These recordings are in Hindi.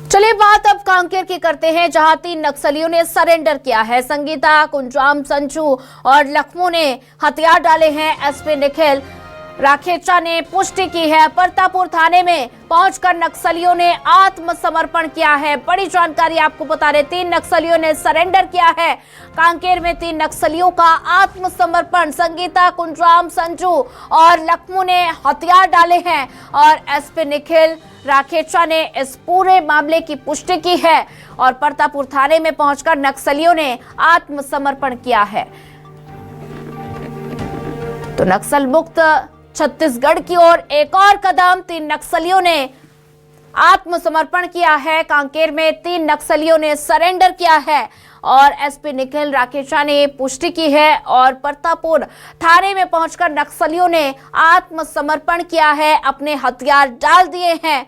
चलिए बात अब कांकेर की करते हैं, जहां 3 नक्सलियों ने सरेंडर किया है। संगीता, कुंजाम, संचू और लखमू ने हथियार डाले हैं। एसपी निखिल राखेचा ने पुष्टि की है। परतापुर थाने में पहुंचकर नक्सलियों ने आत्मसमर्पण किया है। बड़ी जानकारी आपको बता रहे, 3 नक्सलियों ने सरेंडर किया है। कांकेर में 3 नक्सलियों का आत्मसमर्पण। संगीता, कुंजाम, संजू और लखमू ने हथियार डाले हैं और एसपी निखिल राखेचा ने इस पूरे मामले की पुष्टि की है और परतापुर थाने में पहुंचकर नक्सलियों ने आत्मसमर्पण किया है। तो नक्सल मुक्त छत्तीसगढ़ की ओर एक और कदम, 3 नक्सलियों ने आत्मसमर्पण किया है। कांकेर में 3 नक्सलियों ने सरेंडर किया है और एसपी निखिल राखेचा ने पुष्टि की है और परतापुर थाने में पहुंचकर नक्सलियों ने आत्मसमर्पण किया है, अपने हथियार डाल दिए हैं।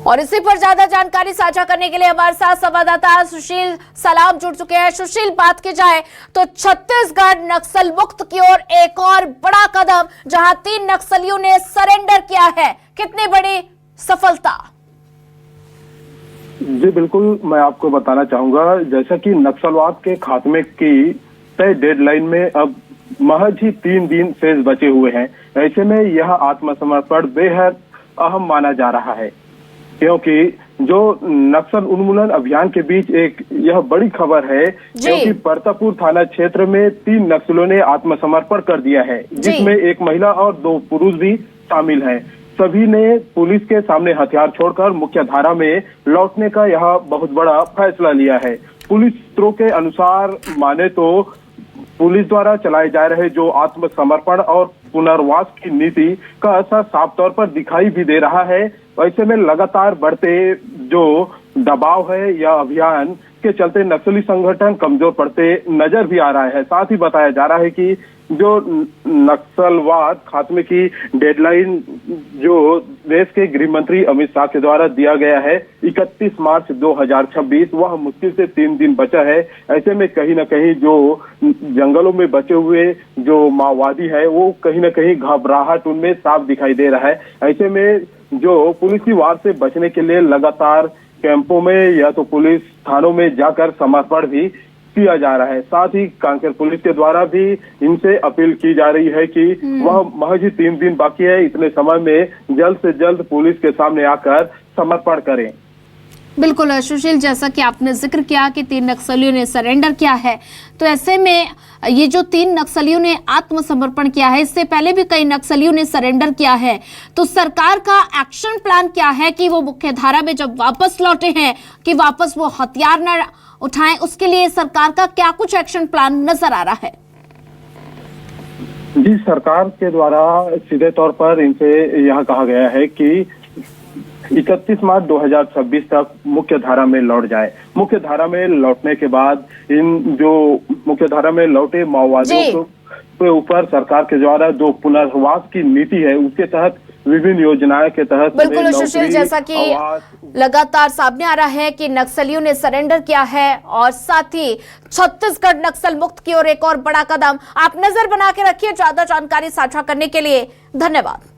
और इसी पर ज्यादा जानकारी साझा करने के लिए हमारे साथ संवाददाता सुशील सलाम जुड़ चुके हैं। सुशील, बात की जाए तो छत्तीसगढ़ नक्सल मुक्त की ओर एक और बड़ा कदम, जहां 3 नक्सलियों ने सरेंडर किया है। कितनी बड़ी सफलता? जी बिल्कुल, मैं आपको बताना चाहूंगा, जैसा कि नक्सलवाद के खात्मे की तय डेडलाइन में अब महज ही 3 दिन शेष बचे हुए हैं। ऐसे में यह आत्मसमर्पण बेहद अहम माना जा रहा है, क्योंकि जो नक्सल उन्मूलन अभियान के बीच एक यह बड़ी खबर है, क्योंकि परतापुर थाना क्षेत्र में 3 नक्सलियों ने आत्मसमर्पण कर दिया है, जिसमें एक महिला और 2 पुरुष भी शामिल हैं। सभी ने पुलिस के सामने हथियार छोड़कर मुख्य धारा में लौटने का यह बहुत बड़ा फैसला लिया है। पुलिस सूत्रों के अनुसार माने तो पुलिस द्वारा चलाए जा रहे जो आत्मसमर्पण और पुनर्वास की नीति का असर साफ तौर पर दिखाई भी दे रहा है। ऐसे में लगातार बढ़ते जो दबाव है या अभियान के चलते नक्सली संगठन कमजोर पड़ते नजर भी आ रहा है। साथ ही बताया जा रहा है कि जो नक्सलवाद खात्मे की डेडलाइन जो देश के गृह मंत्री अमित शाह के द्वारा दिया गया है 31 मार्च 2026, वह मुश्किल से 3 दिन बचा है। ऐसे में कहीं न कहीं जो जंगलों में बचे हुए जो माओवादी है वो कहीं न कहीं घबराहट उनमें साफ दिखाई दे रहा है। ऐसे में जो पुलिस की वार से बचने के लिए लगातार कैंपों में या तो पुलिस थानों में जाकर समर्पण भी किया जा रहा है। साथ ही कांकेर पुलिस के द्वारा भी इनसे अपील की जा रही है कि वह महज ही 3 दिन बाकी है, इतने समय में जल्द से जल्द पुलिस के सामने आकर समर्पण करें। बिल्कुल सुशील, जैसा कि आपने जिक्र किया कि 3 नक्सलियों ने सरेंडर किया है, तो ऐसे में ये जो 3 नक्सलियों ने आत्मसमर्पण किया है, इससे पहले भी कई नक्सलियों ने सरेंडर किया है, तो सरकार का एक्शन प्लान क्या है कि वो मुख्य धारा में जब वापस लौटे हैं कि वापस वो हथियार न उठाएं? उसके लिए सरकार का क्या कुछ एक्शन प्लान नजर आ रहा है? जी, सरकार के द्वारा सीधे तौर पर इनसे यह कहा गया है कि 31 मार्च 2026 तक मुख्य धारा में लौट जाए। मुख्य धारा में लौटने के बाद इन जो मुख्य धारा में लौटे माओवादियों के ऊपर सरकार के द्वारा जो पुनर्वास की नीति है उसके तहत विभिन्न योजनाएं के तहत बिल्कुल सुशील, जैसा कि लगातार सामने आ रहा है कि नक्सलियों ने सरेंडर किया है और साथ ही छत्तीसगढ़ नक्सल मुक्त की ओर एक और बड़ा कदम। आप नजर बना के रखिए। ज्यादा जानकारी साझा करने के लिए धन्यवाद।